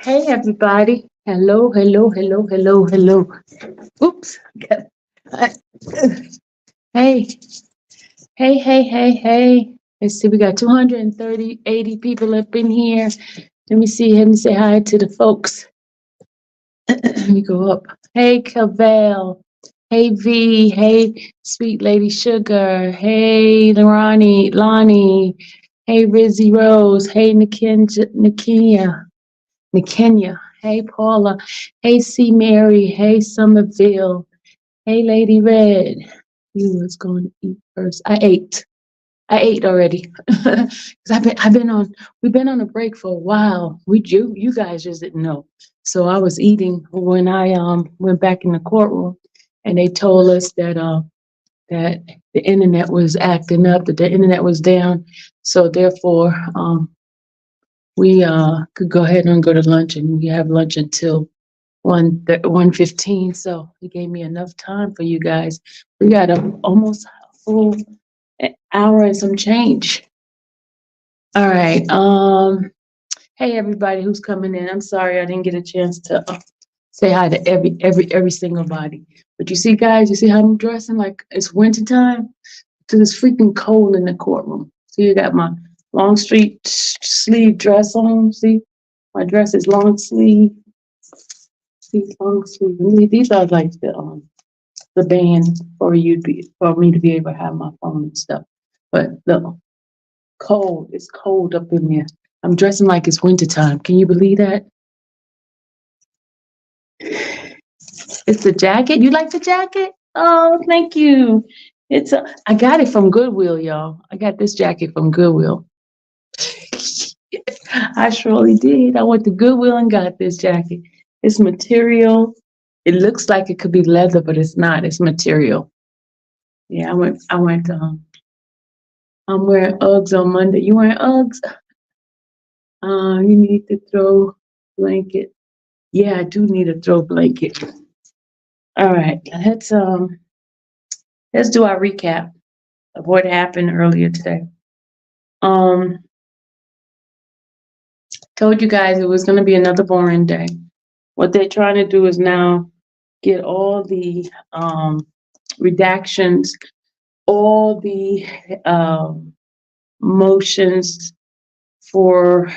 Hey everybody. Hello, hello, hello, hello, hello. Oops. Hey, hey. Let's see, we got 230, 80 people up in here. Let me say hi to the folks. Let me go up. Hey, Cavell. Hey, V. Hey, Sweet Lady Sugar. Hey, Lonnie. Hey, Rizzy Rose. Hey, Nikenya. Hey, Paula. Hey, C. Mary. Hey, Somerville. Hey, Lady Red. You was going to eat first. I ate already. Cause we've been on a break for a while. You guys just didn't know. So I was eating when I went back in the courtroom, and they told us that the internet was acting up, that the internet was down. So therefore, we could go ahead and go to lunch, and we have lunch until 1:15. So he gave me enough time for you guys. We got almost a full hour and some change. All right. Hey everybody who's coming in. I'm sorry I didn't get a chance to say hi to every single body. But you see, guys, you see how I'm dressing like it's wintertime? Because it's freaking cold in the courtroom. So you got my long sleeve dress on. See, my dress is long sleeve. See, long sleeve. These are like the band for me to be able to have my phone and stuff. But the it's cold up in there. I'm dressing like it's wintertime. Can you believe that? It's the jacket. You like the jacket? Oh, thank you. I got it from Goodwill, y'all. I got this jacket from Goodwill. I surely did. I went to Goodwill and got this jacket. It's material. It looks like it could be leather, but it's not. It's material. Yeah, I'm wearing Uggs on Monday. You wearing Uggs? You need to throw blanket. Yeah, I do need a throw blanket. All right, let's do our recap of what happened earlier today. Um, told you guys it was going to be another boring day. What they're trying to do is now get all the redactions, all the motions for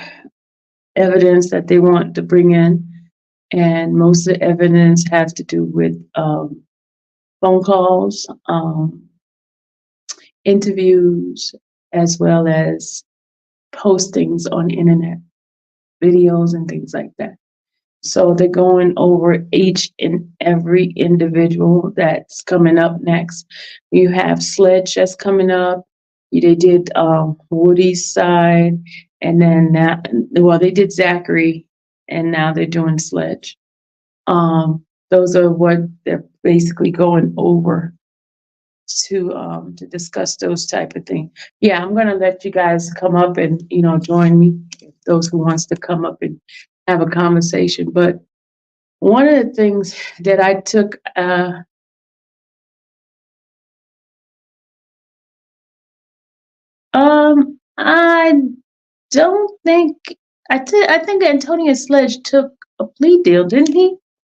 evidence that they want to bring in, and most of the evidence has to do with phone calls, interviews, as well as postings on the internet, videos and things like that. So they're going over each and every individual that's coming up next. You have Sledge that's coming up. They did Woody's side, and then they did Zachary, and now they're doing Sledge. Those are what they're basically going over to discuss those type of things. Yeah, I'm gonna let you guys come up and join me, those who wants to come up and have a conversation. But one of the things that I took I don't think I think Antonio Sledge took a plea deal, didn't he?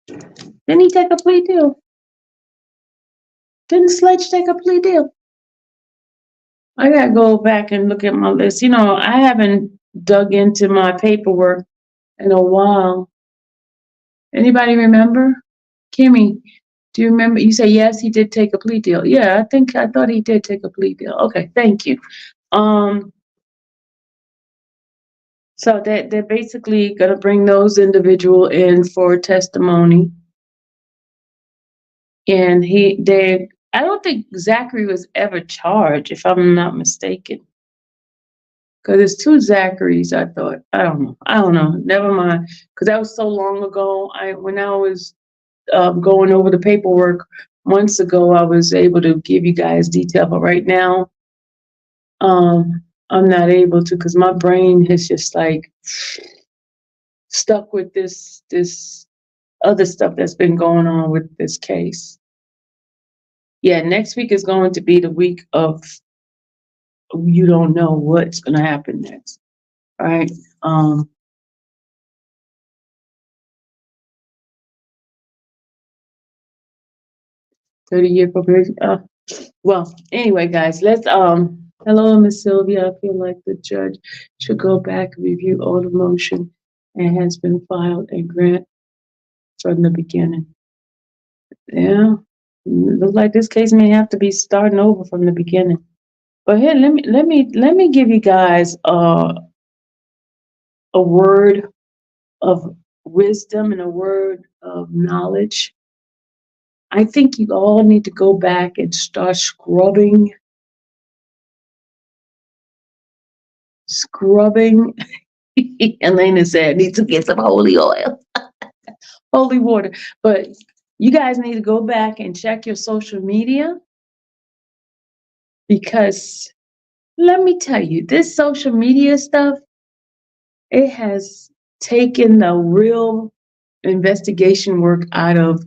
Didn't he take a plea deal? Didn't Sledge take a plea deal? I gotta go back and look at my list. I haven't dug into my paperwork in a while. Anybody remember? Kimmy, do you remember? You say yes, he did take a plea deal. Yeah, I thought he did take a plea deal. Okay, thank you. So they're basically gonna bring those individual in for testimony. And I don't think Zachary was ever charged, if I'm not mistaken. Because there's two Zacharys, I thought. I don't know. Never mind. Because that was so long ago. When I was going over the paperwork months ago, I was able to give you guys detail. But right now, I'm not able to, because my brain is just like stuck with this other stuff that's been going on with this case. Yeah, next week is going to be the week of you don't know what's going to happen next, right? 30-year probation. Well, anyway, guys, let's hello, Miss Sylvia. I feel like the judge should go back and review all the motion and has been filed and grant from the beginning. Yeah, looks like this case may have to be starting over from the beginning. But here, let me give you guys a word of wisdom and a word of knowledge. I think you all need to go back and start scrubbing. Elena said, need to get some holy oil, holy water. But you guys need to go back and check your social media, because let me tell you, this social media stuff, it has taken the real investigation work out of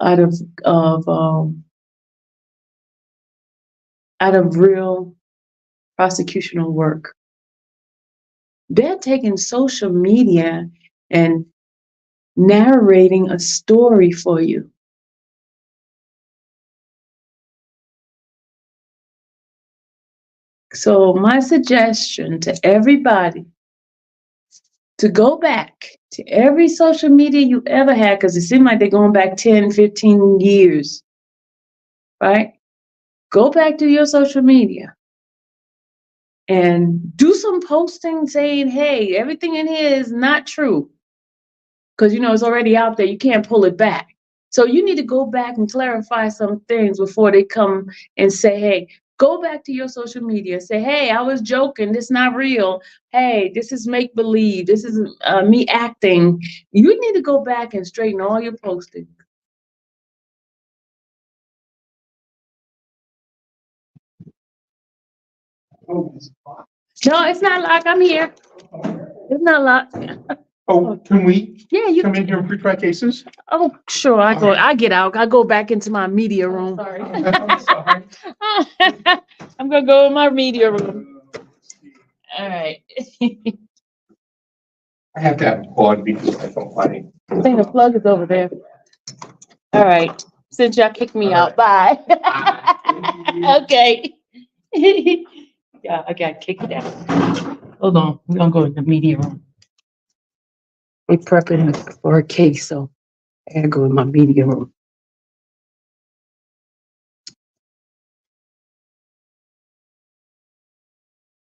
out of of um, out of real prosecutional work. They're taking social media and narrating a story for you. So my suggestion to everybody, to go back to every social media you ever had, because it seems like they're going back 10, 15 years, right? Go back to your social media and do some posting saying, hey, everything in here is not true. Because, it's already out there. You can't pull it back. So you need to go back and clarify some things before they come and say, hey, go back to your social media. Say, hey, I was joking. This is not real. Hey, this is make believe. This is me acting. You need to go back and straighten all your posting. No, it's not locked. I'm here. It's not locked. Oh, can we Yeah, you come in here and pre-try cases? Oh, sure. I get out. I go back into my media room. Sorry. I'm sorry. I'm gonna go in my media room. All right. I have to have a plug because I don't find I think the plug is over there. All right. Since y'all kicked me out, bye. Okay. Yeah, I got kicked out. Hold on. We're gonna go in the media room. We're prepping for a case, so I gotta go in my media room.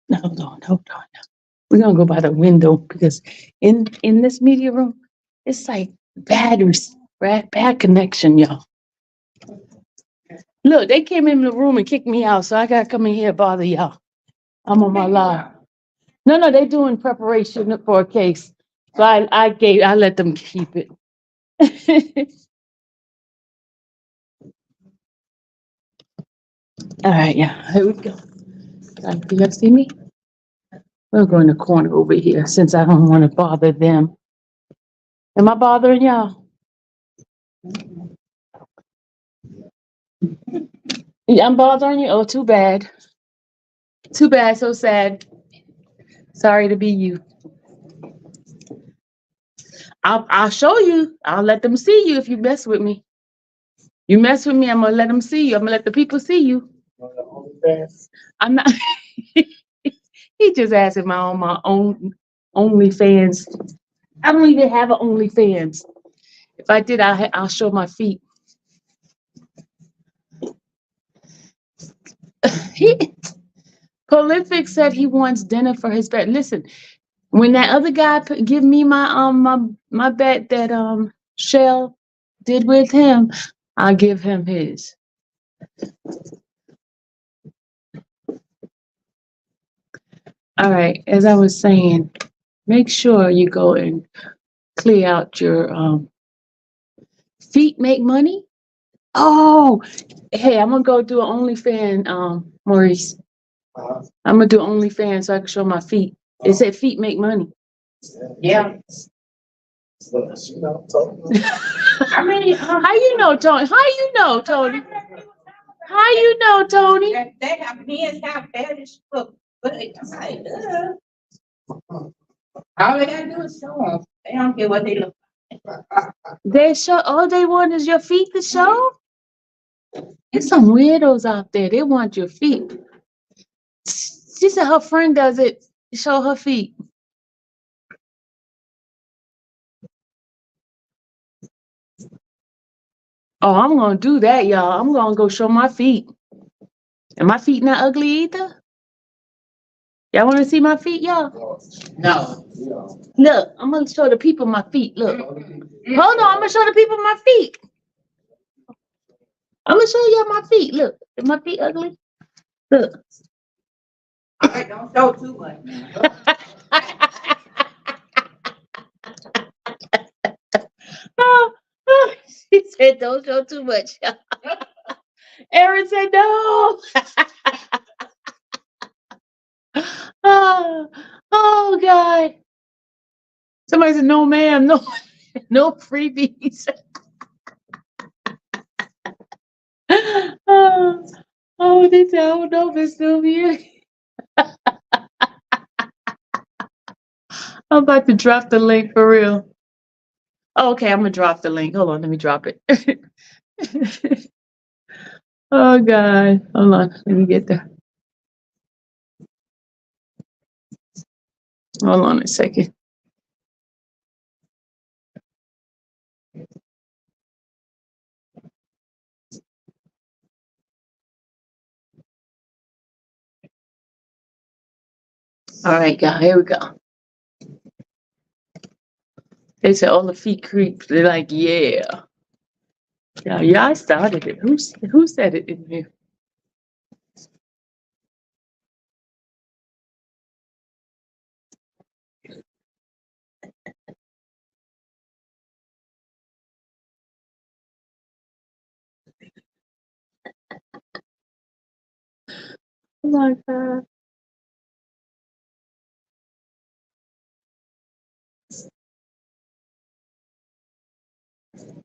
No, hold on. We're gonna go by the window because in this media room, it's like bad connection, y'all. Look, they came in the room and kicked me out, so I gotta come in here and bother y'all. I'm on my live. No, they doing preparation for a case, so I let them keep it. All right, yeah, here we go. Do y'all see me? We'll go in the corner over here since I don't want to bother them. Am I bothering y'all? Yeah, I'm bothering you? Oh, too bad. Too bad, so sad. Sorry to be you. I'll show you. I'll let them see you if you mess with me. You mess with me, I'm gonna let them see you. I'm gonna let the people see you. I'm not. He just asked if I'm on my own OnlyFans. I don't even have an OnlyFans. If I did, I'll show my feet. Prolific said he wants dinner for his bet. Listen, when that other guy give me my bet that Shell did with him, I'll give him his. All right, as I was saying, make sure you go and clear out your feet make money. Oh, hey, I'm gonna go do an OnlyFans, Maurice. I'm gonna do OnlyFans so I can show my feet. It said feet make money. Yeah. I mean, how you know, Tony? How you know, Tony? How you know, Tony? They have men have fetish for, but it's like, all they gotta do is show them. They don't care what they look They show all they want is your feet to show. There's some weirdos out there. They want your feet. She said her friend does it. Show her feet. Oh, I'm gonna do that, y'all. I'm gonna go show my feet. And my feet not ugly either. Y'all want to see my feet, y'all? No. Look, I'm gonna show the people my feet. Look. Hold on, I'm gonna show the people my feet. I'm gonna show y'all my feet. Look, is my feet ugly? Look. All right, don't show too much. She said, "Don't show too much." Aaron said, "No." Oh, oh God. Somebody said, "No, ma'am, no, no freebies." Oh, oh, they said, "I don't know, Miss Sylvia." I'm about to drop the link for real. Oh, okay, I'm gonna drop the link. Hold on, let me drop it. Oh God, hold on, let me get there. Hold on a second. All right, guys, here we go. They said all the feet creep. They're like, yeah. Yeah, I started it. Who said it in here? Oh my God.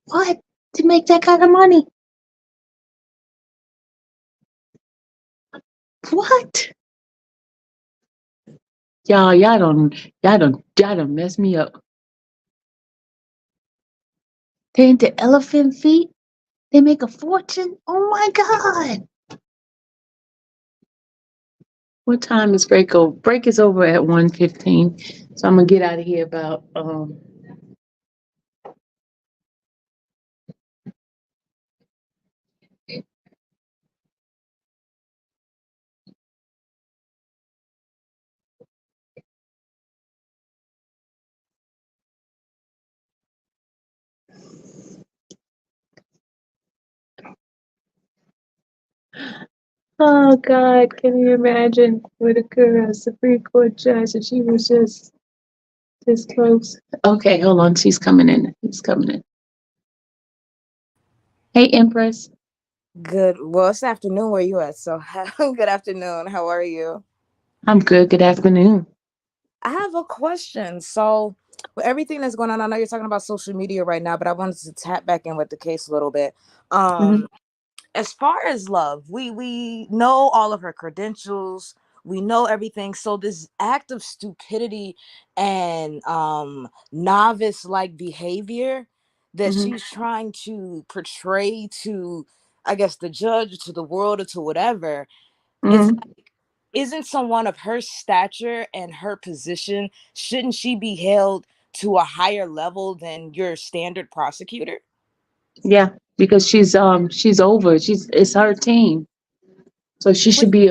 What? To make that kind of money? What? Y'all don't mess me up. They into elephant feet? They make a fortune? Oh my God. What time is break over? Break is over at 1:15. So I'm gonna get out of here about oh God, can you imagine Whitaker as Supreme Court judge and she was just this close? Okay, hold on. She's coming in. He's coming in. Hey, Empress. Good. Well, it's afternoon where you at, so good afternoon. How are you? I'm good. Good afternoon. I have a question. So, with everything that's going on, I know you're talking about social media right now, but I wanted to tap back in with the case a little bit. Mhm. As far as love, we know all of her credentials. We know everything. So this act of stupidity and novice like behavior that Mhm. she's trying to portray to, I guess, the judge, to the world, or to whatever, it's Mhm. like, isn't someone of her stature and her position, shouldn't she be held to a higher level than your standard prosecutor? Yeah, because she's over. It's her team. So she should be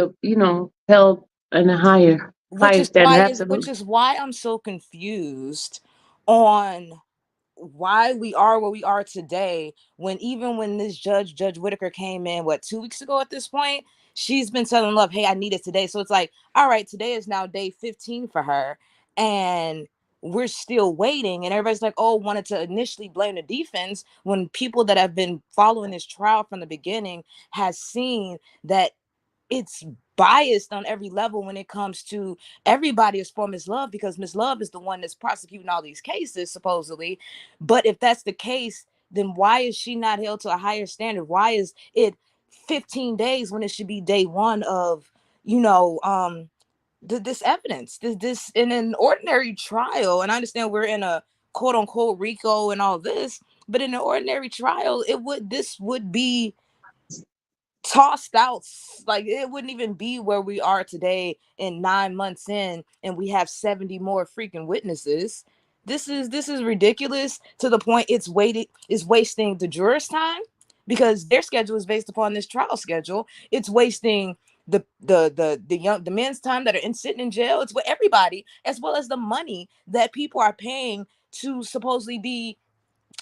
held in a higher standard. Which Absolutely. is why I'm so confused on why we are where we are today, when even when this Judge Whitaker came in, what, 2 weeks ago at this point, she's been telling Love, hey, I need it today. So it's like, all right, today is now day 15 for her, and we're still waiting. And everybody's like, oh, wanted to initially blame the defense, when people that have been following this trial from the beginning has seen that it's biased on every level when it comes to everybody is for Miss Love, because Miss Love is the one that's prosecuting all these cases supposedly. But if that's the case, then why is she not held to a higher standard? Why is it 15 days when it should be day one of, you know, this evidence, this in an ordinary trial? And I understand we're in a quote unquote RICO and all this, but in an ordinary trial, this would be tossed out. Like, it wouldn't even be where we are today in 9 months in, and we have 70 more freaking witnesses. This is ridiculous, to the point it's wasting the jurors' time, because their schedule is based upon this trial schedule. It's wasting the men's time that are sitting in jail. It's what everybody, as well as the money that people are paying to supposedly be,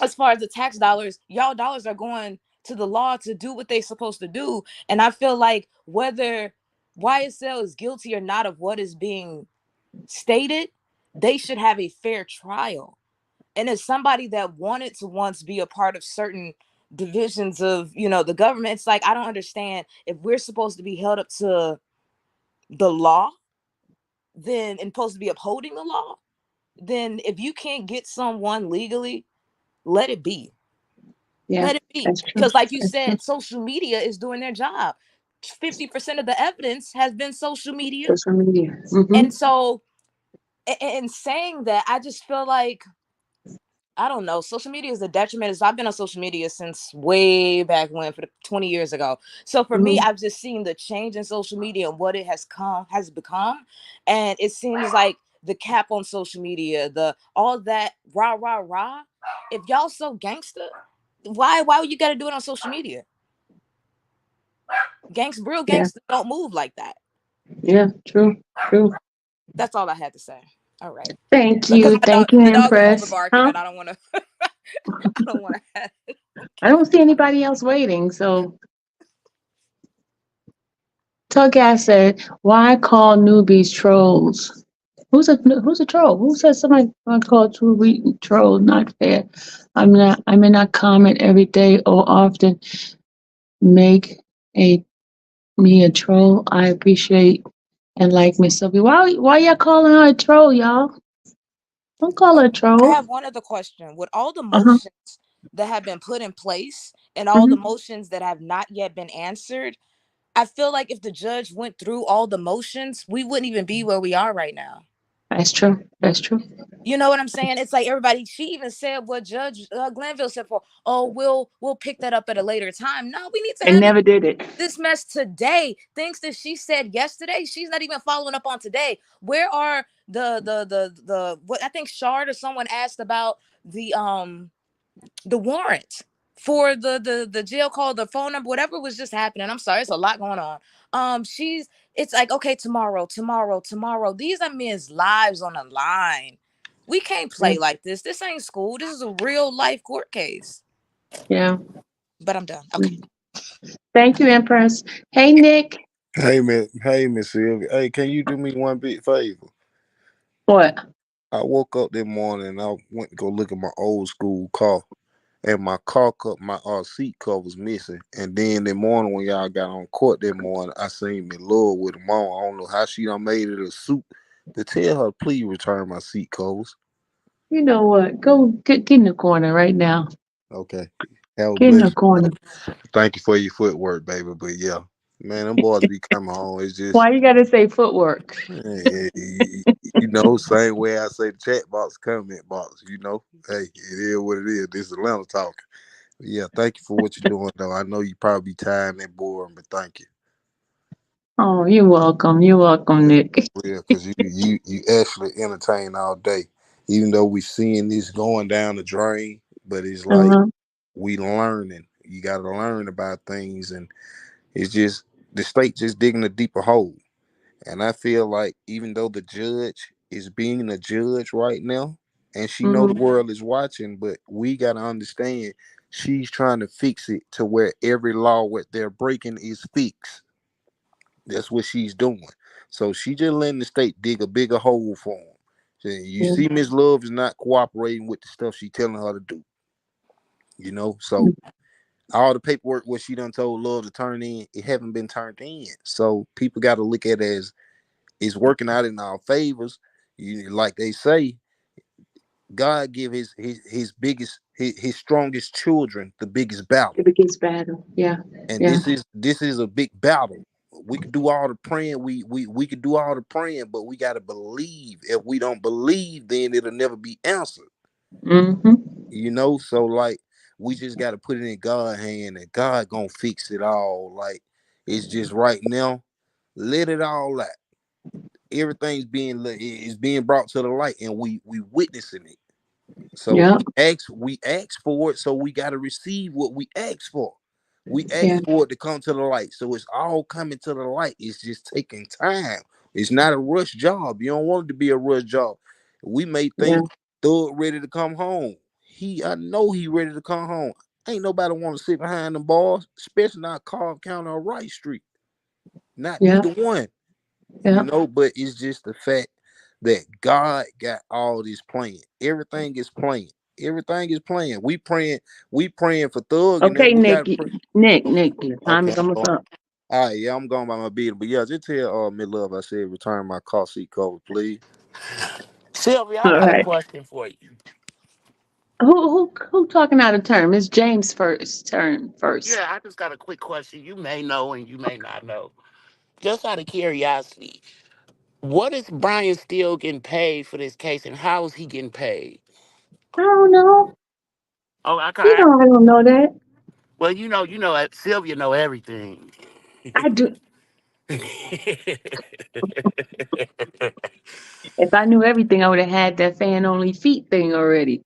as far as the tax dollars, y'all dollars are going to the law to do what they're supposed to do. And I feel like whether YSL is guilty or not of what is being stated, they should have a fair trial. And as somebody that wanted to once be a part of certain divisions of, the government, it's like, I don't understand, if we're supposed to be held up to the law, then, and supposed to be upholding the law, then if you can't get someone legally, let it be. Yeah, Let it be. that's true. Because like you That's true. said, social media is doing their job. 50% of the evidence has been social media. Social media. Mhm. And so, in saying that, I just feel like, I don't know, social media is a detriment. I've been on social media since way back when, for 20 years ago. So for me, Mhm. I've just seen the change in social media and what it has become. And it seems like the cap on social media, the all that rah, rah, rah. If y'all so gangster, why you gotta do it on social media? Real Yeah, gangsters don't move like that. yeah, true, true. That's all I had to say. All right. Thank Because you, thank you, the dogs are over Empress. barking, Huh? and I don't want to. I don't want to. I don't see anybody else waiting. So Tuggas said, "Why call newbies trolls? Who's a troll? Who says somebody called troll? Not fair. I'm not. I may not comment every day or often. Make a me a troll. I appreciate and like Miss Sylvia. Why y'all calling her a troll, y'all? Don't call her a I troll. have one other question. With all the Uh-huh. motions that have been put in place and all the Hmm. motions that have not yet been answered, I feel like if the judge went through all the motions, we wouldn't even be where we are right now. That's true. That's true. You know what I'm saying? It's like everybody. She even said what Judge Glanville said for. Oh, we'll pick that up at a later time. No, we need to And handle never did it. this mess today. Things that she said yesterday, she's not even following up on today. Where are the what? I think Shard or someone asked about the warrant for the jail call, the phone number, whatever was just happening. I'm sorry, it's a lot going on. It's like, okay, tomorrow. These are men's lives on the line. We can't Yeah. play like this. This ain't school. This is a real life court case. Yeah. But I'm done. Okay. Thank you, Empress. Hey, Nick. Hey, Miss Sylvia. Hey, can you do me one big favor? What? I woke up that morning and I went to go look at my old school car, and my car cup, my seat cover was missing. And then that morning when y'all got on court that morning, I seen me Lord with them on. I don't know how she done made it a suit to tell her please return my seat covers. You know what? Go get in the corner right now. Okay, have a Get in the blessed. corner. Thank you for your footwork, baby. But yeah, man, them boys be coming home. It's just Why you gotta say footwork? eh, same way I say the chat box, comment box. Hey, it is what it is. This is Atlanta talking. Yeah, thank you for what you're doing, though. I know you probably tired and boring, but thank you. Oh, you're welcome. You're welcome, Nick. Yeah, because you actually entertain all day, even though we seeing this going down the drain. But it's like Uh-huh. we learning. You got to learn about things, and it's just the state just digging a deeper hole. And I feel like even though the judge is being a judge right now, and she know the Mm-hmm. world is watching, but we gotta understand she's trying to fix it to where every law what they're breaking is fixed. That's what she's doing. So she just letting the state dig a bigger hole for them. So you Yeah. see, Miss Love is not cooperating with the stuff she telling her to do. So all the paperwork what she done told Love to turn in, it haven't been turned in. So people got to look at it as it's working out in our favors. Like they say, God give his biggest his strongest children the biggest battle, The biggest battle. Yeah. and Yeah. this is a big battle. We could do all the praying, we could do all the praying, but we gotta believe. If we don't believe, then it'll never be answered. Mm-hmm. So like we just gotta put it in God's hand, and God gonna fix it all. Like It's just right now, let it all out. Everything's being brought to the light, and we witnessing it. So Yeah, we ask for it, so we got to receive what we ask for. We yeah, ask for it to come to the light, so it's all coming to the light. It's just taking time. It's not a rush job. You don't want it to be a rush job. We may yeah, think Thug ready to come home. I know he ready to come home. Ain't nobody want to sit behind the bars, especially not Cobb County or Wright Street. Not yeah, neither one. yeah. But it's just the fact that God got all this playing. Everything is playing. Everything is playing. We praying for Thug, and then Okay, we gotta Nick, pray. Nick, your time Okay, is almost up. all right, yeah, I'm going by my beat. But yeah, just tell Miss Love I said return my car seat cover, please. Sylvia, I All got a right. question for you. Who talking out of turn? It's James first. Turn first. Yeah, I just got a quick question. You may know and you may not know. Just out of curiosity, what is Brian still getting paid for this case, and how is he getting paid? I don't know. Oh, I You can. know I don't know that. Well, Sylvia know everything. I do. If I knew everything, I would have had that fan only feet thing already.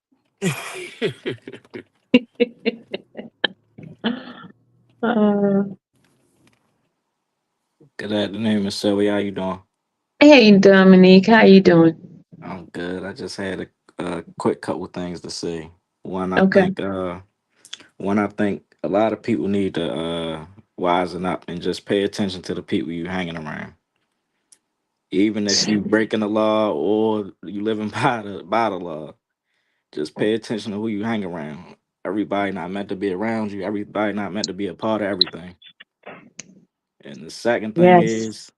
Uh, Good afternoon, Miss Sylvia. How you doing? hey Dominique, how you doing? I'm good. I just had a quick couple things to say. One, I Okay. think a lot of people need to wisen up and just pay attention to the people you hanging around. Even if you breaking the law or you living by the law, just pay attention to who you hang around. Everybody not meant to be around you. Everybody not meant to be a part of everything. And the second thing Yes. is,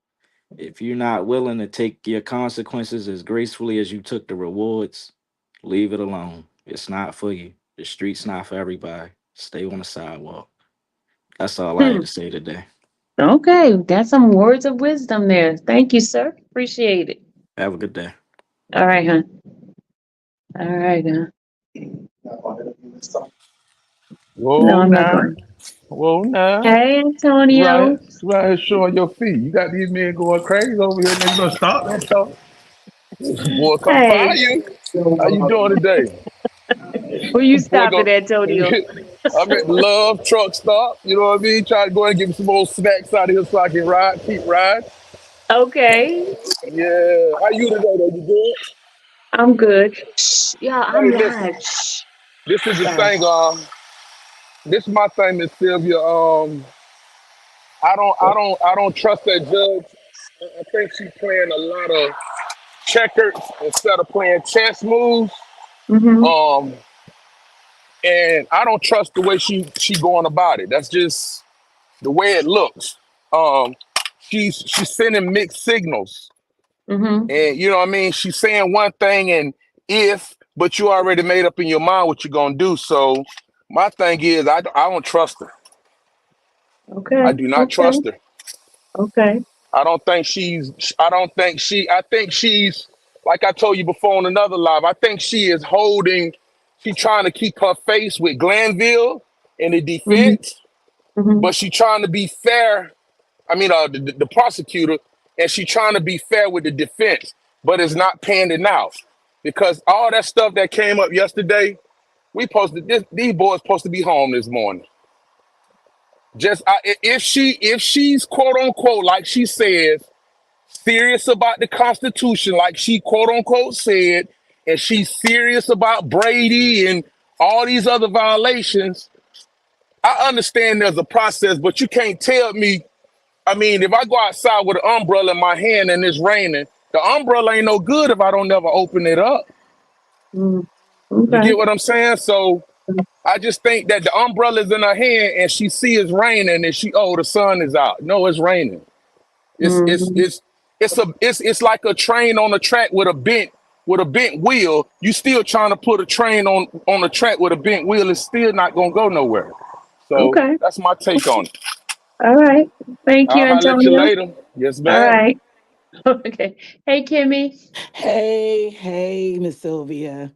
if you're not willing to take your consequences as gracefully as you took the rewards, leave it alone. It's not for you. The street's not for everybody. Stay on the sidewalk. That's all I had Hmm. to say today. Okay, that's some words of wisdom there. Thank you, sir. Appreciate it. Have a good day. All right, huh? All right, huh? No, Whoa I'm not now, going. whoa now. Hey, Right, Antonio. right here showing your feet. You got these men going crazy over here, man. You gonna stop that talk? Boy, come Hey, find you. How you doing today? where you Boy, stopping, go. Antonio? I'm at the Love Truck Stop. You know what I mean? Try to go and get me some old snacks out of here so I can keep riding. Okay, Yeah. How you today, though? You good? I'm good. Shh, yeah, I'm Hey, listen. live. Shh, This is the guys. thing. This is my thing, Miss Sylvia. I don't trust that judge. I think she's playing a lot of checkers instead of playing chess moves. Mm-hmm. Um, and I don't trust the way she going about it. That's just the way it looks. Um, she's sending mixed signals, Mm-hmm. and you know what I mean. She's saying one thing, and but you already made up in your mind what you're gonna do. So my thing is, I don't trust her. I Okay. do not Okay. trust her. Okay. I don't think she's. I don't think she. I think she's like I told you before on another live. I think she is holding. She's trying to keep her face with Glanville in the Mm-hmm. defense, Mm-hmm. but she's trying to be fair. I mean, the prosecutor, and she's trying to be fair with the defense, but it's not panning out because all that stuff that came up yesterday. We posted this. These boys supposed to be home this morning. If she's quote unquote like she says serious about the Constitution, like she quote unquote said, and she's serious about Brady and all these other violations, I understand there's a process, but you can't tell me. I mean, if I go outside with an umbrella in my hand and it's raining, the umbrella ain't no good if I don't never open it up. Mm. You Okay. get what I'm saying? So I just think that the umbrella's in her hand and she see it's raining and the sun is out. No, it's raining. It's it's Mm-hmm. it's it's like a train on a track with a bent wheel. You still trying to put a train on a track with a bent wheel. It's still not gonna go nowhere. So Okay. that's my take on it. All right. Thank you, I'll holler at you Antonio. later. Yes, All ma'am. right. Okay. Hey, Kimmy. Hey, Miss Sylvia.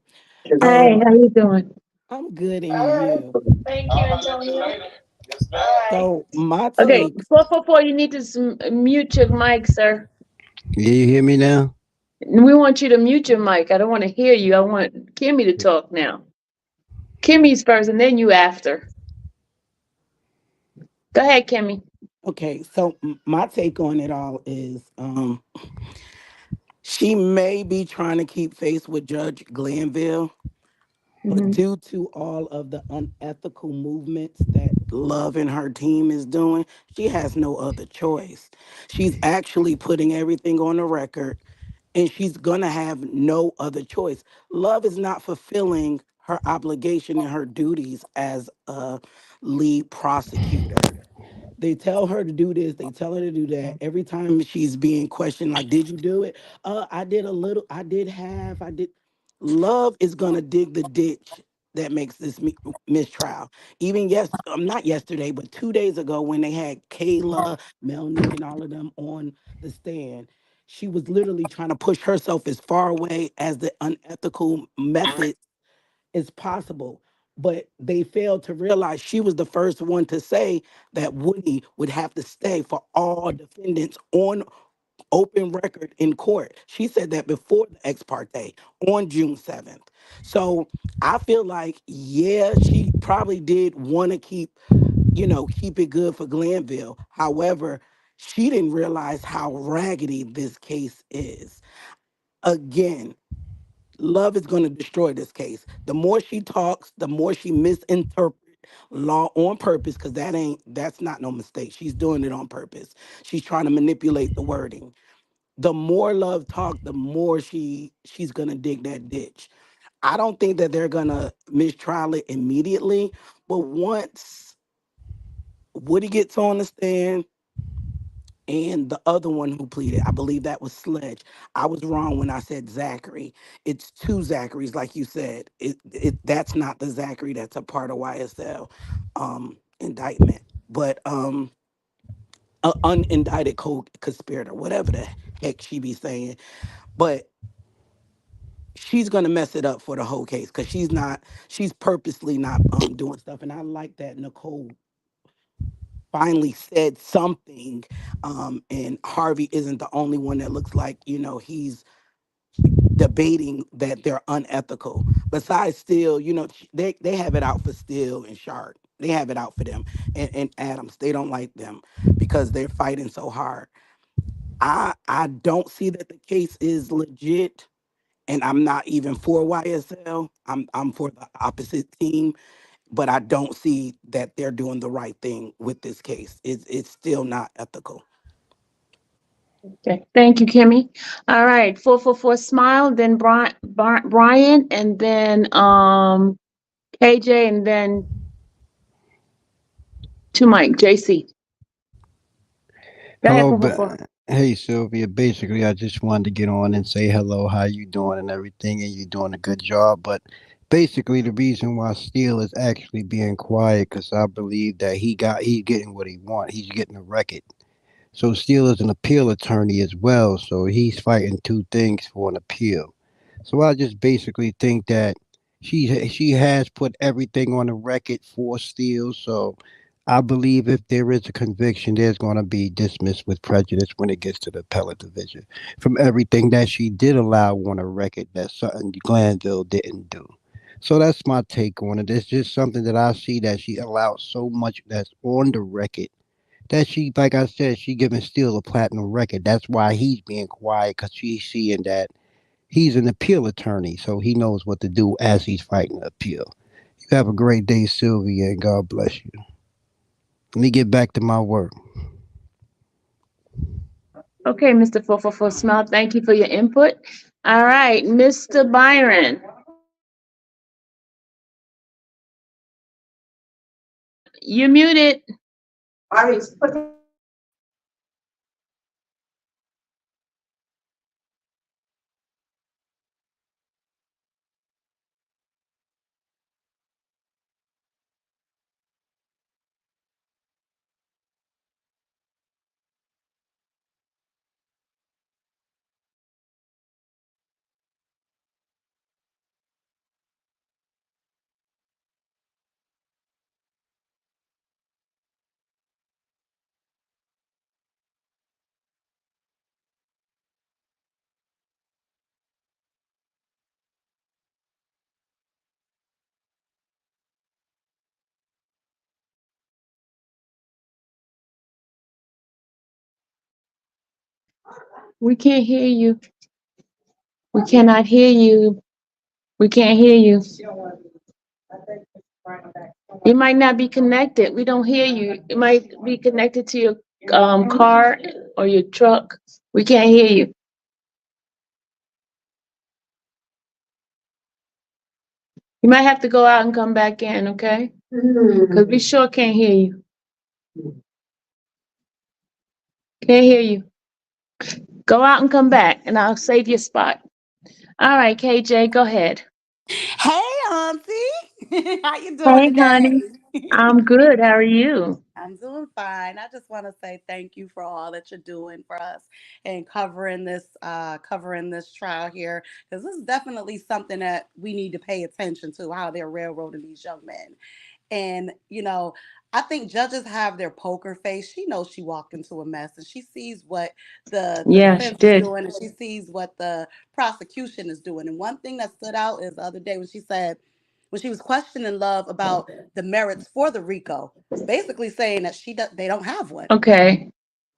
Hi. Um, How you doing? I'm good and you. Thank you, Antonio. So my Okay, take, 444, you need to mute your mic, sir. Yeah, you hear me now? We want you to mute your mic. I don't want to hear you. I want Kimmy to talk now. Kimmy's first, and then you after. Go ahead, Kimmy. okay, so my take on it all is she may be trying to keep face with Judge Glanville, but Hmm. due to all of the unethical movements that Love and her team is doing, she has no other choice. She's actually putting everything on the record and she's going to have no other choice. Love is not fulfilling her obligation and her duties as a lead prosecutor. They tell her to do this, they tell her to do that. Every time she's being questioned, like, did you do it? I did a little, I did half, I did. Love is gonna dig the ditch that makes this mistrial. Even not yesterday, but 2 days ago when they had Kayla, Melnick, and all of them on the stand, she was literally trying to push herself as far away as the unethical method is possible. But they failed to realize she was the first one to say that Woody would have to stay for all defendants on open record in court. She said that before the ex parte on June 7th. So I feel like, yeah, she probably did want to keep it good for Glanville. However, she didn't realize how raggedy this case is. Again, Love is going to destroy this case. The more she talks, the more she misinterprets law on purpose, because that's not no mistake. She's doing it on purpose. She's trying to manipulate the wording. The more Love talk, the more she's gonna dig that ditch. I don't think that they're gonna mistrial it immediately, but once Woody gets on the stand, and the other one who pleaded, I believe that was Sledge. I was wrong when I said Zachary. It's two Zacharys, like you said. That's not the Zachary that's a part of YSL indictment, but a unindicted co-conspirator, whatever the heck she be saying. But she's gonna mess it up for the whole case because she's purposely not doing stuff. And I like that Nicole finally said something, and Harvey isn't the only one that looks like he's debating that they're unethical. Besides Steele, they have it out for Steele and Sharp. They have it out for them, and Adams. They don't like them because they're fighting so hard. I don't see that the case is legit, and I'm not even for YSL. I'm for the opposite team, but I don't see that they're doing the right thing with this case. It's still not ethical. Okay, thank you, Kimmy. All right, 444 Smile, then Brian, and then KJ, and then to Mike, JC. Go ahead, Hello, 444. hey Sylvia. Basically, I just wanted to get on and say hello, how you doing and everything, and you doing a good job. But basically, the reason why Steele is actually being quiet because I believe that he's getting what he want. He's getting a record. So Steele is an appeal attorney as well. So he's fighting two things for an appeal. So I just basically think that she has put everything on the record for Steele. So I believe if there is a conviction, there's going to be dismissed with prejudice when it gets to the appellate division from everything that she did allow on a record that something Glanville didn't do. So that's my take on it. It's just something that I see that she allowed so much that's on the record that she, like I said, she giving Steele a platinum record. That's why he's being quiet because she's seeing that he's an appeal attorney, so he knows what to do as he's fighting the appeal. You have a great day, Sylvia, and God bless you. Let me get back to my work. Okay, Mr. 444 Smile, thank you for your input. All right, Mr. Byron, you muted. We can't hear you. We cannot hear you. We can't hear you. You might not be connected. We don't hear you. It might be connected to your car or your truck. We can't hear you. You might have to go out and come back in, okay? Because we sure can't hear you. Can't hear you. Go out and come back, and I'll save your spot. All right, KJ, go ahead. Hey, Auntie. How you doing Hey, honey. today? I'm good. How are you? I'm doing fine. I just want to say thank you for all that you're doing for us and covering this trial here, because this is definitely something that we need to pay attention to, how they're railroading these young men. And, I think judges have their poker face. She knows she walked into a mess, and she sees what the Yeah, she defense is did. doing, and she sees what the prosecution is doing. And one thing that stood out is the other day when she was questioning Love about the merits for the RICO, basically saying that they don't have one. Okay.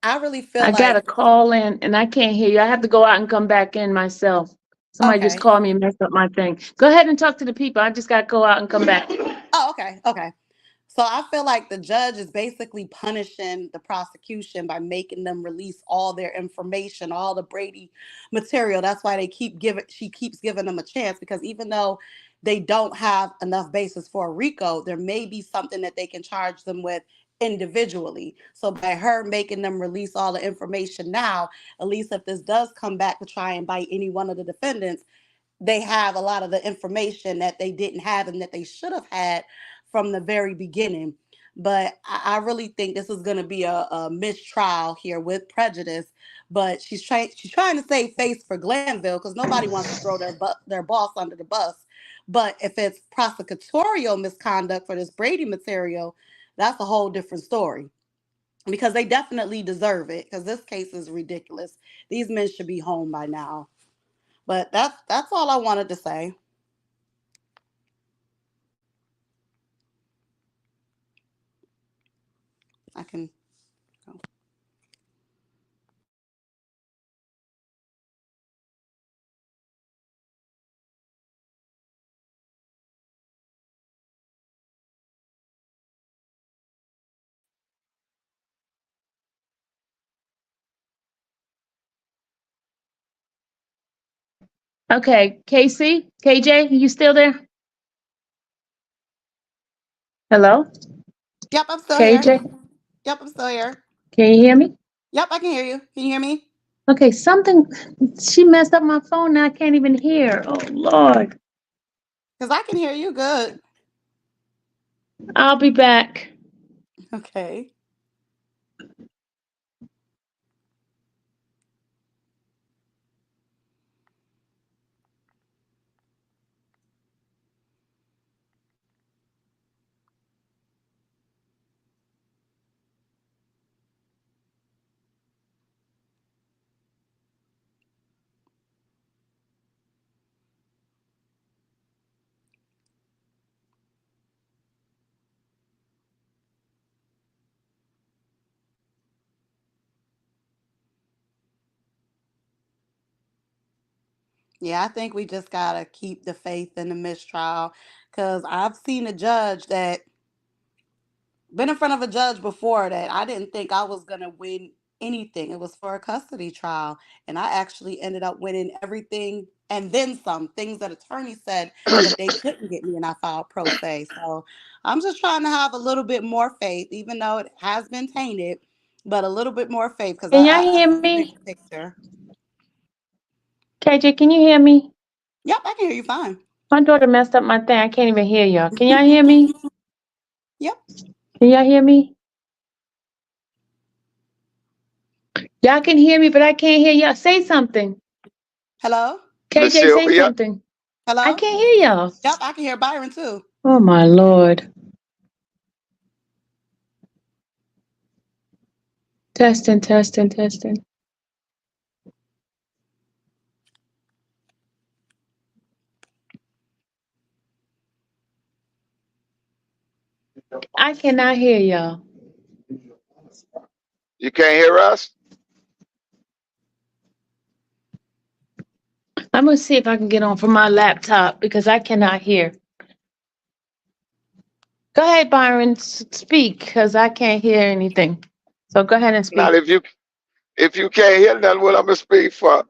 I really feel I got a like, call in, and I can't hear you. I have to go out and come back in myself. Somebody just okay. called me and messed up my thing. Go ahead and talk to the people. I just got to go out and come back. Oh, okay. Okay. So I feel like the judge is basically punishing the prosecution by making them release all their information, all the Brady material. That's why she keeps giving them a chance, because even though they don't have enough basis for a RICO, there may be something that they can charge them with individually. So by her making them release all the information now, at least if this does come back to try and bite any one of the defendants, they have a lot of the information that they didn't have and that they should have had from the very beginning. But I really think this is going to be a mistrial here with prejudice. But she's trying to save face for Glanville, because nobody wants to throw their boss under the bus. But if it's prosecutorial misconduct for this Brady material, that's a whole different story, because they definitely deserve it, because this case is ridiculous. These men should be home by now. But that's all I wanted to say. I can go. Okay, Casey, KJ, you still there? Hello, Yep, I'm still here. KJ, Yep, I'm still here. can you hear me? Yep, I can hear you. Can you hear me? Okay, she messed up my phone. Now I can't even hear. Oh, Lord. Because I can hear you good. I'll be back. Okay. Yeah, I think we just got to keep the faith in the mistrial, because I've seen a judge that been in front of a judge before that I didn't think I was going to win anything. It was for a custody trial, and I actually ended up winning everything and then some, things that attorneys said that they couldn't get me, and I filed pro se. So I'm just trying to have a little bit more faith, even though it has been tainted, but a little bit more faith, because Can y'all I hear see the bigger me? picture. KJ, can you hear me? Yep, I can hear you fine. My daughter messed up my thing. I can't even hear y'all. Can y'all hear me? Yep. Can y'all hear me? Y'all can hear me, but I can't hear y'all. Say something. Hello? Miss KJ, say Sylvia, something. I Hello? can't hear y'all. Yep, I can hear Byron too. Oh, my Lord. Testing, testing, testing. I cannot hear y'all. you can't hear us? I'm gonna see if I can get on from my laptop because I cannot hear. Go ahead, Byron, speak because I can't hear anything. So go ahead and speak. Not if you can't hear nothing, what I'm gonna speak for?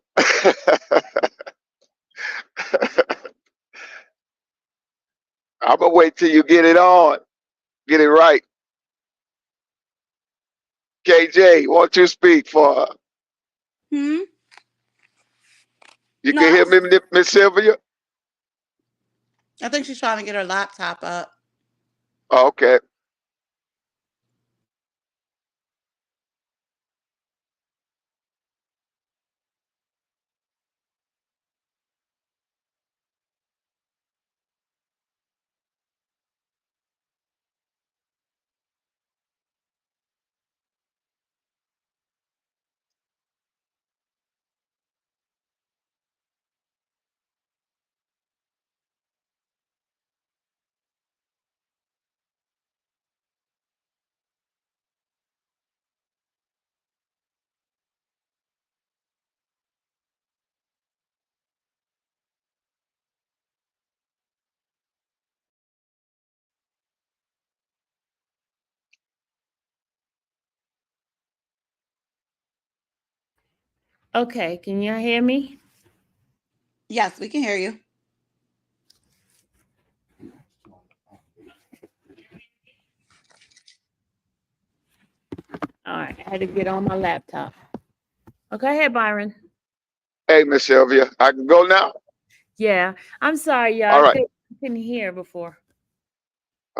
I'm gonna wait till you get it on, get it right. KJ, won't you speak for her? Hmm. You No, can hear me, Miss Sylvia? I think she's trying to get her laptop up. Oh, okay. Okay, can you hear me? Yes, we can hear you. All right, I had to get on my laptop. Okay, ahead, Byron. Hey, Miss Sylvia, I can go now? Yeah, I'm sorry, y'all. All right. Couldn't hear before.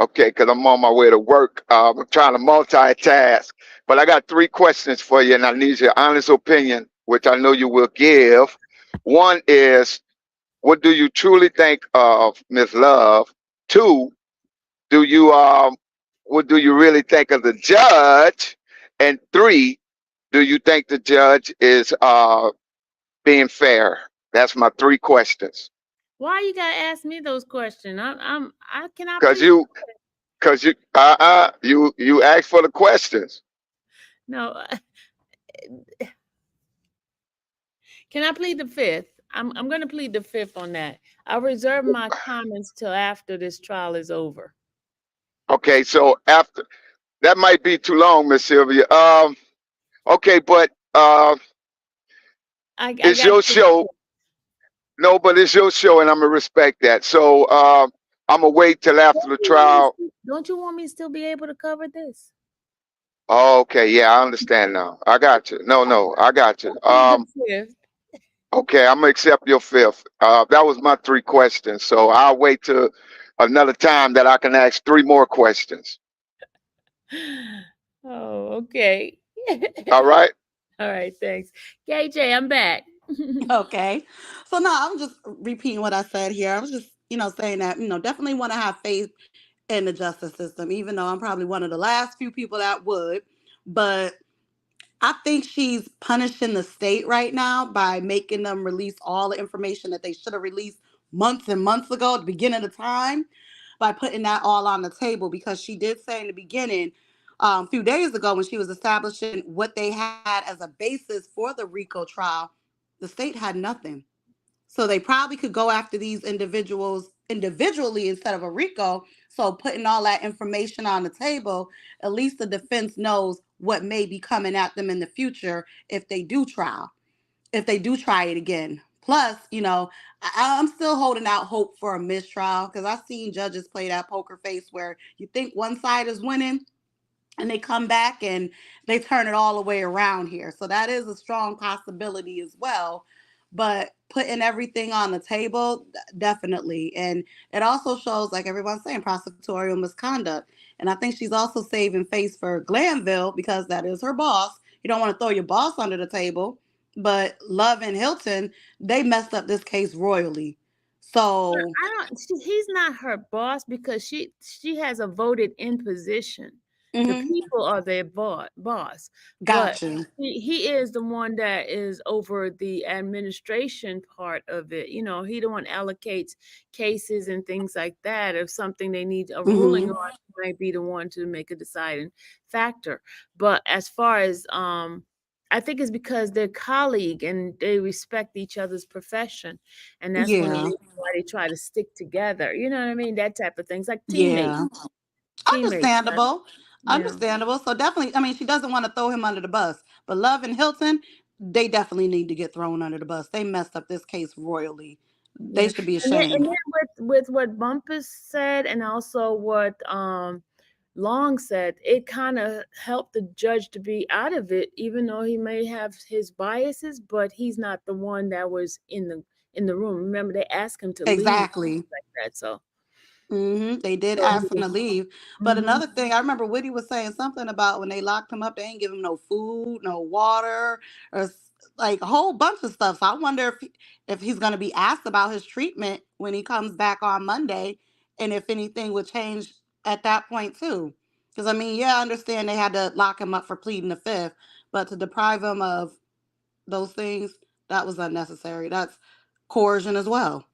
Okay, because I'm on my way to work. I'm trying to multitask. But I got 3 questions for you, and I need your honest opinion, which I know you will give. One is, what do you truly think of Miss Love? 2, do you what do you really think of the judge? And 3, do you think the judge is being fair? That's my 3 questions. Why you gotta ask me those questions? I cannot Cause plead. you asked for the questions. No, can I plead the fifth? I'm gonna plead the fifth on that. I'll reserve my comments till after this trial is over. Okay, so after that might be too long, Miss Sylvia. Okay, but I it's got your to. show. No, but it's your show, and I'm gonna respect that. So I'm gonna wait till after the trial. Don't you want me to still be able to cover this? Oh, okay, yeah, I understand now. I got you. No, I got you. Plead the fifth. Okay, I'm gonna accept your 5th. That was my 3 questions. So I'll wait till another time that I can ask 3 more questions. Oh, okay. All right. All right, thanks. KJ, I'm back. Okay. So no, I'm just repeating what I said here. I was just, saying that, definitely want to have faith in the justice system, even though I'm probably one of the last few people that would. But I think she's punishing the state right now by making them release all the information that they should have released months and months ago at the beginning of the time, by putting that all on the table, because she did say in the beginning, a few days ago, when she was establishing what they had as a basis for the RICO trial, the state had nothing. So they probably could go after these individuals individually instead of a RICO. So putting all that information on the table, at least the defense knows what may be coming at them in the future if they do trial, if they do try it again. Plus, I'm still holding out hope for a mistrial, because I've seen judges play that poker face where you think one side is winning and they come back and they turn it all the way around here. So that is a strong possibility as well. But putting everything on the table, definitely. And it also shows, like everyone's saying, prosecutorial misconduct. And I think she's also saving face for Glanville, because that is her boss. You don't want to throw your boss under the table. But Love and Hilton, they messed up this case royally. So, He's not her boss because she has a voted in position. The mhm, people are their boss, but got you. he is the one that is over the administration part of it. He the one allocates cases and things like that. If something they need a ruling Hmm. on, he might be the one to make a deciding factor. But as far as I I think it's because they're colleague and they respect each other's profession, and that's one of the Yeah, reasons why they try to stick together. You know what I mean? That type of things, like teammates. yeah. Teammates. Understandable. Yeah. Understandable. So definitely, I mean, she doesn't want to throw him under the bus. But Love and Hilton, they definitely need to get thrown under the bus. They messed up this case royally. They Yeah. should be And ashamed. then with what Bumpus said and also what Long said, it kind of helped the judge to be out of it, even though he may have his biases, but he's not the one that was in the room. Remember, they asked him to leave Exactly. like that. So, They did so ask him to leave. But mhm. another thing, I remember Whitty was saying something about when they locked him up, they ain't give him no food, no water, or like a whole bunch of stuff. So I wonder if he's going to be asked about his treatment when he comes back on Monday, and if anything would change at that point too. Because I mean, yeah, I understand they had to lock him up for pleading the fifth, but to deprive him of those things, that was unnecessary. That's coercion as well.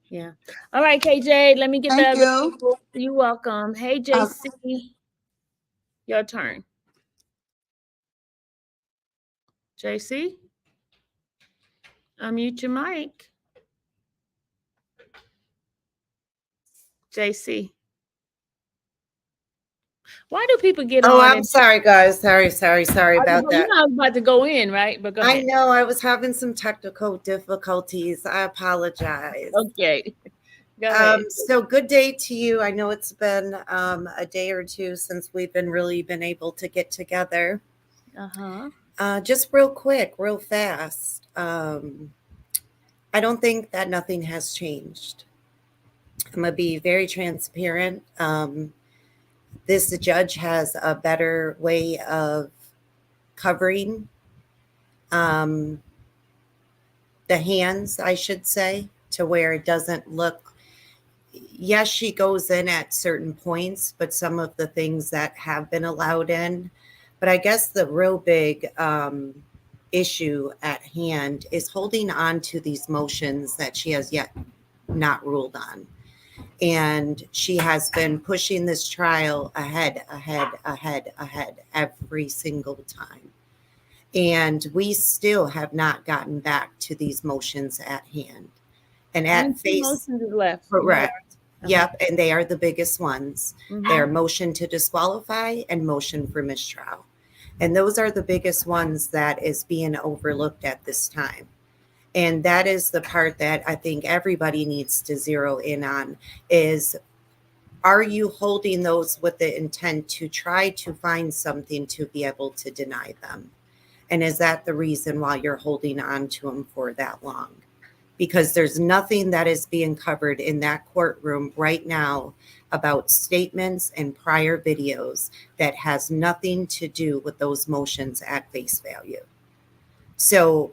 Yeah. All right, KJ, let me get the Thank other you. people. You're welcome. Hey, Uh, JC, your turn. JC, unmute your mic. JC. Why do people get Oh, on I'm and sorry, guys. Sorry about well, you that. know I was about to go in, right? But go I ahead. know I was having some technical difficulties. I apologize. Okay. Go ahead. So good day to you. I know it's been a day or two since we've been able to get together. Uh-huh. Just real quick, real fast. I don't think that nothing has changed. I'm gonna be very transparent. This judge has a better way of covering the hands, I should say, to where it doesn't look. Yes, she goes in at certain points, but some of the things that have been allowed in. But I guess the real big issue at hand is holding on to these motions that she has yet not ruled on. And she has been pushing this trial ahead every single time. And we still have not gotten back to these motions at hand. And And at two face, motions is left. correct. Uh-huh. Yep, and they are the biggest ones. Mhm. They're motion to disqualify and motion for mistrial. And those are the biggest ones that is being overlooked at this time. And that is the part that I think everybody needs to zero in on is, are you holding those with the intent to try to find something to be able to deny them? And is that the reason why you're holding on to them for that long? Because there's nothing that is being covered in that courtroom right now about statements and prior videos that has nothing to do with those motions at face value. So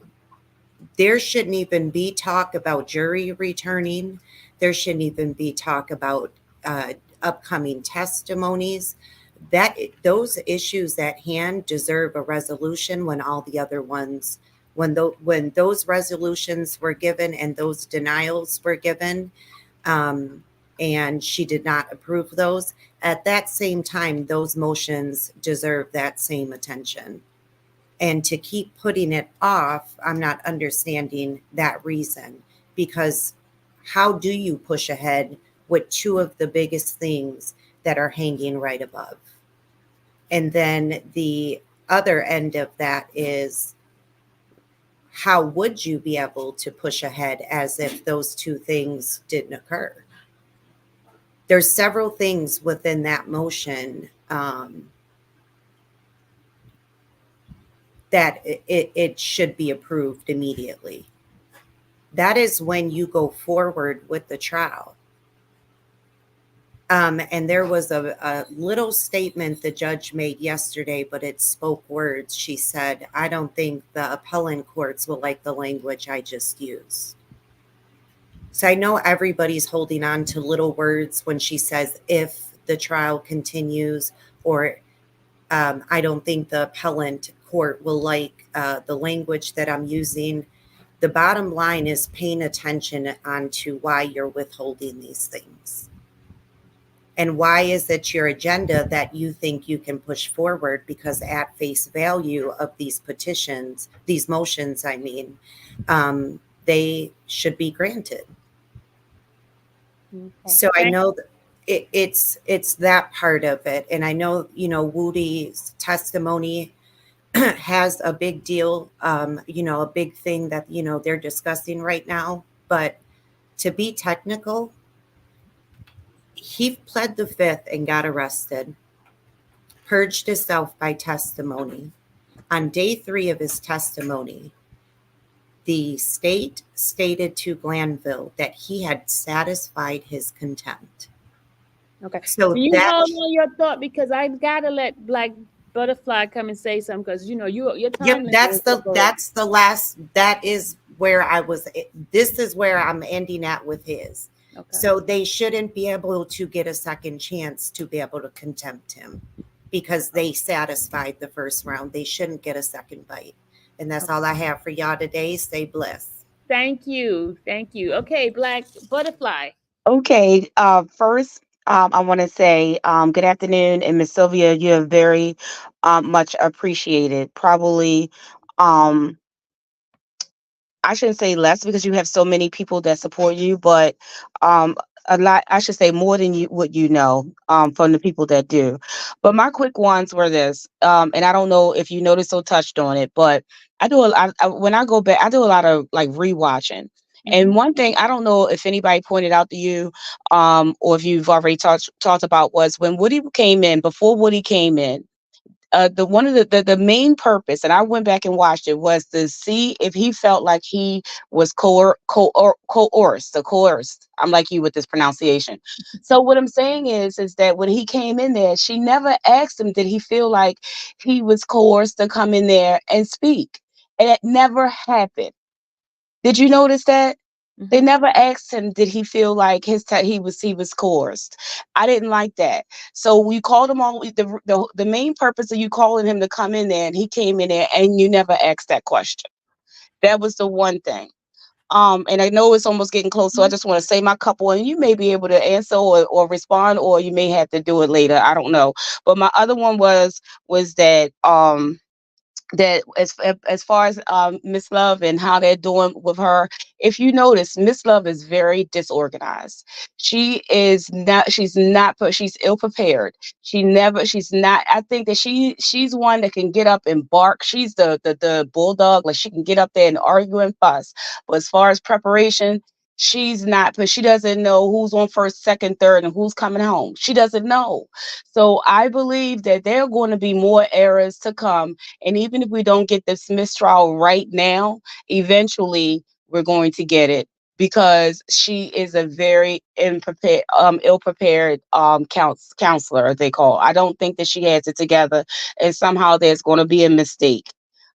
there shouldn't even be talk about jury returning. There shouldn't even be talk about upcoming testimonies. That those issues at hand deserve a resolution when all the other ones, when those resolutions were given and those denials were given, and she did not approve those, at that same time, those motions deserve that same attention. And to keep putting it off, I'm not understanding that reason, because how do you push ahead with two of the biggest things that are hanging right above? And then the other end of that is, how would you be able to push ahead as if those two things didn't occur? There's several things within that motion that it should be approved immediately. That is when you go forward with the trial. And there was a little statement the judge made yesterday, but it spoke words. She said, I don't think the appellant courts will like the language I just used. So I know everybody's holding on to little words when she says, if the trial continues, or I don't think the appellant court will like the language that I'm using. The bottom line is paying attention onto why you're withholding these things. And why is it your agenda that you think you can push forward? Because at face value of these petitions, these motions, I mean, they should be granted. Okay. So I know it's that part of it. And I know, Woody's testimony has a big deal, a big thing that, they're discussing right now. But to be technical, he pled the fifth and got arrested, purged himself by testimony. On day 3 of his testimony, the state stated to Glanville that he had satisfied his contempt. Okay. So you that hold on your thought, because I gotta let Black Butterfly come and say something, because your time. Yep, that's the last. That is where I was. This is where I'm ending at with his. Okay. So they shouldn't be able to get a second chance to be able to contempt him, because they satisfied the first round. They shouldn't get a second bite. And that's all I have for y'all today. Stay blessed. Thank you. Okay, Black Butterfly. Okay. First, I want to say good afternoon, and Miss Sylvia, you are very much appreciated. Probably, um, I shouldn't say less because you have so many people that support you, but a lot. I should say more than you what you know from the people that do. But my quick ones were this, and I don't know if you noticed or touched on it, but I do a lot. When I go back, I do a lot of like rewatching. And one thing I don't know if anybody pointed out to you, or if you've already talked about, was when Woody came in. Before Woody came in, the one of the main purpose, and I went back and watched it, was to see if he felt like he was coerced. I'm like you with this pronunciation. So what I'm saying is that when he came in there, she never asked him, did he feel like he was coerced to come in there and speak? And it never happened. Did you notice that? They never asked him, did he feel like he was coerced? I didn't like that. So we called him on the main purpose of you calling him to come in there, and he came in there, and you never asked that question. That was the one thing. And I know it's almost getting close, so I just want to say my couple, and you may be able to answer or respond, or you may have to do it later. I don't know. But my other one was that as far as Miss Love and how they're doing with her, if you notice, Miss Love is very disorganized. She's ill prepared. She's not. I think that she's one that can get up and bark. She's the bulldog. Like, she can get up there and argue and fuss. But as far as preparation, she's not. But she doesn't know who's on first, second, third, and who's coming home. She doesn't know. So I believe that there are going to be more errors to come, and even if we don't get this mistrial right now, eventually we're going to get it, because she is a very ill-prepared counselor, as they call. I don't think that she has it together, and somehow there's going to be a mistake.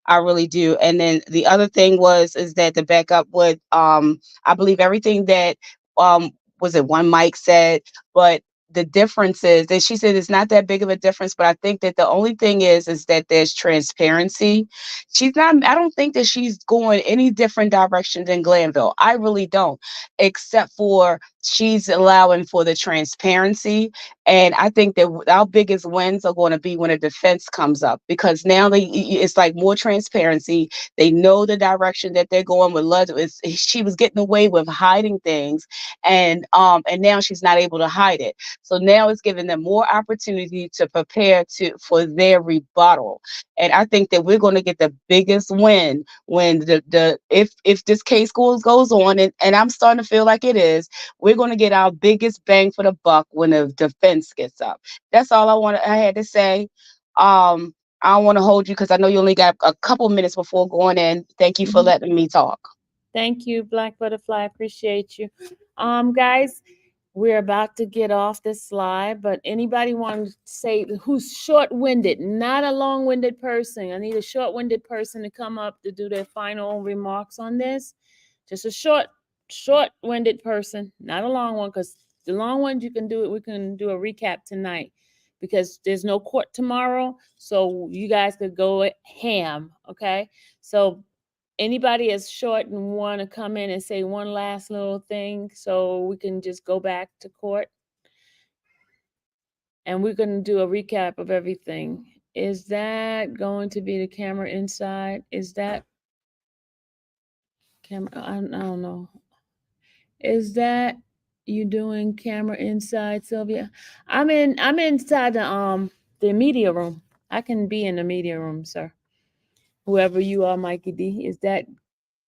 I really do. And then the other thing is that the backup would, I believe everything that um was it one Mike said, but the difference is that she said it's not that big of a difference, but I think that the only thing is that there's transparency. I don't think that she's going any different direction than Glanville. I really don't, except for she's allowing for the transparency. And I think that our biggest wins are going to be when a defense comes up, because now it's like more transparency. They know the direction that they're going with. She was getting away with hiding things, and now she's not able to hide it. So now it's giving them more opportunity to prepare for their rebuttal. And I think that we're going to get the biggest win when if this case goes on, and I'm starting to feel like it is, we're going to get our biggest bang for the buck when the defense gets up. That's all I had to say. I don't want to hold you because I know you only got a couple minutes before going in. Thank you for letting me talk. Thank you, Black Butterfly. Appreciate you. Guys, we're about to get off this slide, but anybody want to say who's short-winded, not a long-winded person? I need a short-winded person to come up to do their final remarks on this. Just a short-winded person, not a long one, because the long ones you can do it. We can do a recap tonight because there's no court tomorrow, so you guys could go ham. Okay, so anybody is short and want to come in and say one last little thing so we can just go back to court? and we're going to do a recap of everything. Is that going to be the camera inside? Is that camera? I don't know. Is that you doing camera inside, Sylvia? I'm inside the media room. I can be in the media room, sir. Whoever you are, Mikey D. Is that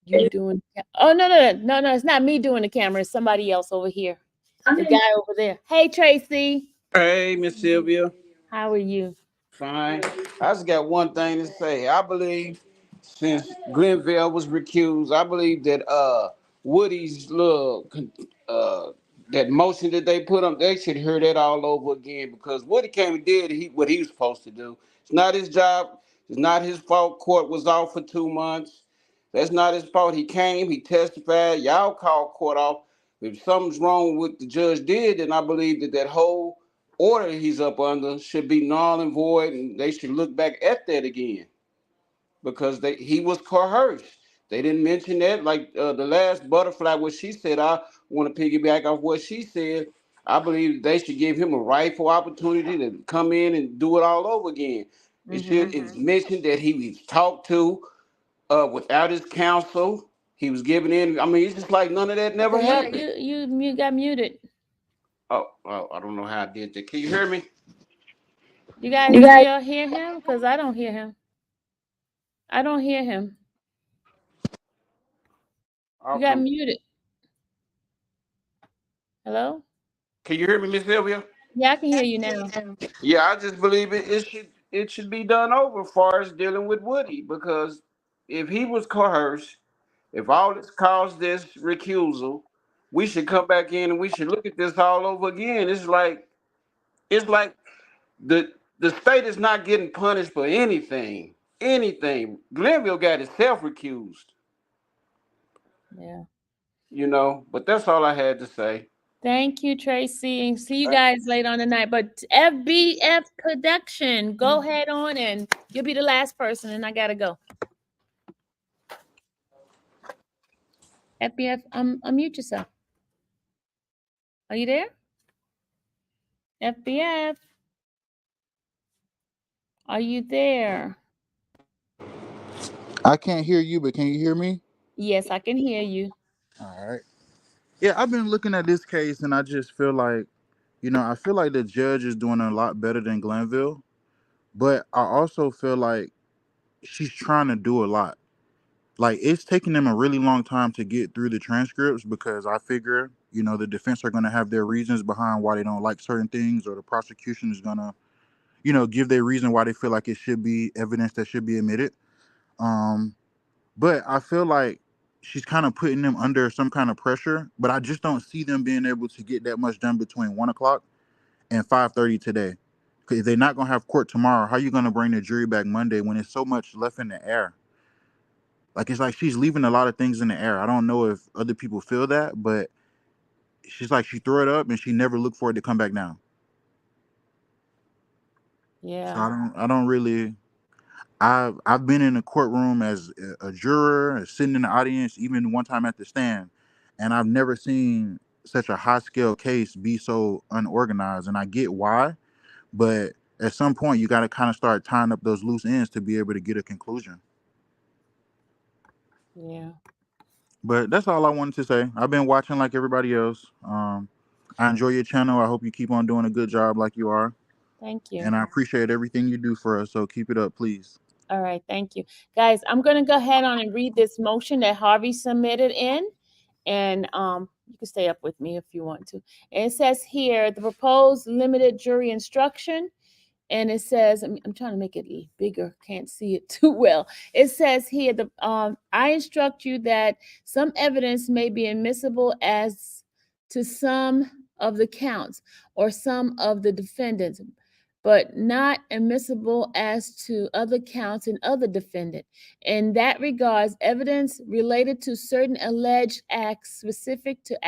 you doing? Oh no! It's not me doing the camera. It's somebody else over here. The guy over there. Hey Tracy, Hey, Miss Sylvia. how are you? Fine. I just got one thing to say. I believe since Glenville was recused, I believe that Woody's little that motion that they put on, they should hear that all over again because Woody came and did what he was supposed to do. It's not his job. It's not his fault. Court was off for 2 months. That's not his fault. He came. He testified. Y'all called court off. If something's wrong with what the judge did, then I believe that whole order he's up under should be null and void, and they should look back at that again because he was coerced. They didn't mention that. Like the last butterfly, what she said, I want to piggyback off what she said. I believe they should give him a rightful opportunity to come in and do it all over again. It's mentioned that he was talked to without his counsel. He was given in. I mean, it's just like none of that never happened. You got muted. Oh, I don't know how I did that. Can you hear me? You guys still hear him? Because I don't hear him. I don't hear him. You got muted. Hello? Can you hear me, Miss Sylvia? Yeah, I can hear you now. Yeah, I just believe it should be done over as far as dealing with Woody because if he was coerced, if all this caused this recusal, we should come back in and we should look at this all over again. It's like the state is not getting punished for anything. Anything. Glenville got itself recused. Yeah. But that's all I had to say. Thank you, Tracy. And see you guys later on tonight. But FBF production, go head on and you'll be the last person, and I gotta go. FBF, unmute yourself. Are you there? FBF, are you there? I can't hear you, but can you hear me? Yes, I can hear you. All right. Yeah, I've been looking at this case and I just feel like, I feel like the judge is doing a lot better than Glenville, but I also feel like she's trying to do a lot. Like, it's taking them a really long time to get through the transcripts because I figure, the defense are going to have their reasons behind why they don't like certain things, or the prosecution is going to, give their reason why they feel like it should be evidence that should be admitted. But I feel like she's kind of putting them under some kind of pressure, but I just don't see them being able to get that much done between 1 o'clock and 5:30 today. Because if they're not going to have court tomorrow, how are you going to bring the jury back Monday when it's so much left in the air? Like, it's like she's leaving a lot of things in the air. I don't know if other people feel that, but she's like, she threw it up and she never looked for it to come back down. Yeah. So I don't really. I've been in a courtroom as a juror, sitting in the audience, even one time at the stand, and I've never seen such a high scale case be so unorganized. And I get why, but at some point you got to kind of start tying up those loose ends to be able to get a conclusion. Yeah. But that's all I wanted to say. I've been watching like everybody else. I enjoy your channel. I hope you keep on doing a good job like you are. Thank you. And I appreciate everything you do for us. So keep it up, please. All right, thank you. Guys, I'm going to go ahead on and read this motion that Harvey submitted in. And you can stay up with me if you want to. And it says here, the proposed limited jury instruction. And it says, I'm trying to make it bigger, can't see it too well. It says here, I instruct you that some evidence may be admissible as to some of the counts or some of the defendants, but not admissible as to other counts and other defendant. In that regards, evidence related to certain alleged acts specific to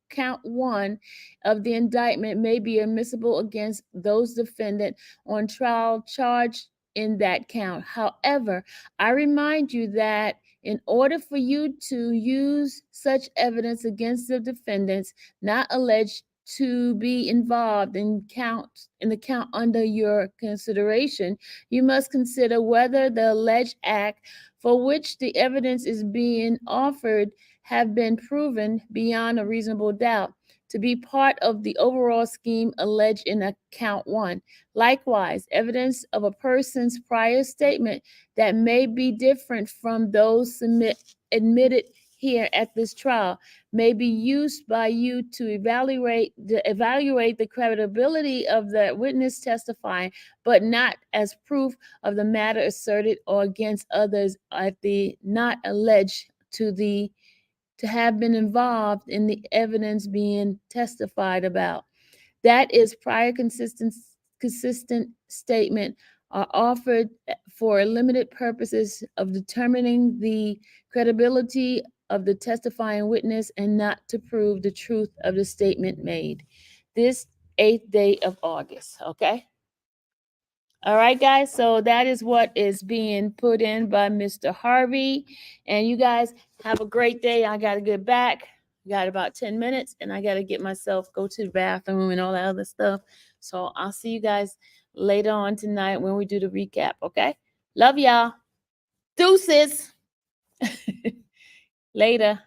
count 1 of the indictment may be admissible against those defendant on trial charged in that count. However, I remind you that in order for you to use such evidence against the defendants not alleged to be involved in the count under your consideration, you must consider whether the alleged act for which the evidence is being offered have been proven beyond a reasonable doubt to be part of the overall scheme alleged in count 1. Likewise, evidence of a person's prior statement that may be different from those admitted here at this trial may be used by you to evaluate the credibility of the witness testifying, but not as proof of the matter asserted or against others if they not alleged to have been involved in the evidence being testified about. That is, prior consistent statement are offered for limited purposes of determining the credibility of the testifying witness and not to prove the truth of the statement made. This 8th day of August, okay? All right, guys, so that is what is being put in by Mr. Harvey. And you guys have a great day. I got to get back. Got about 10 minutes, and I got to get myself, go to the bathroom and all that other stuff. So I'll see you guys later on tonight when we do the recap, okay? Love y'all. Deuces. Later.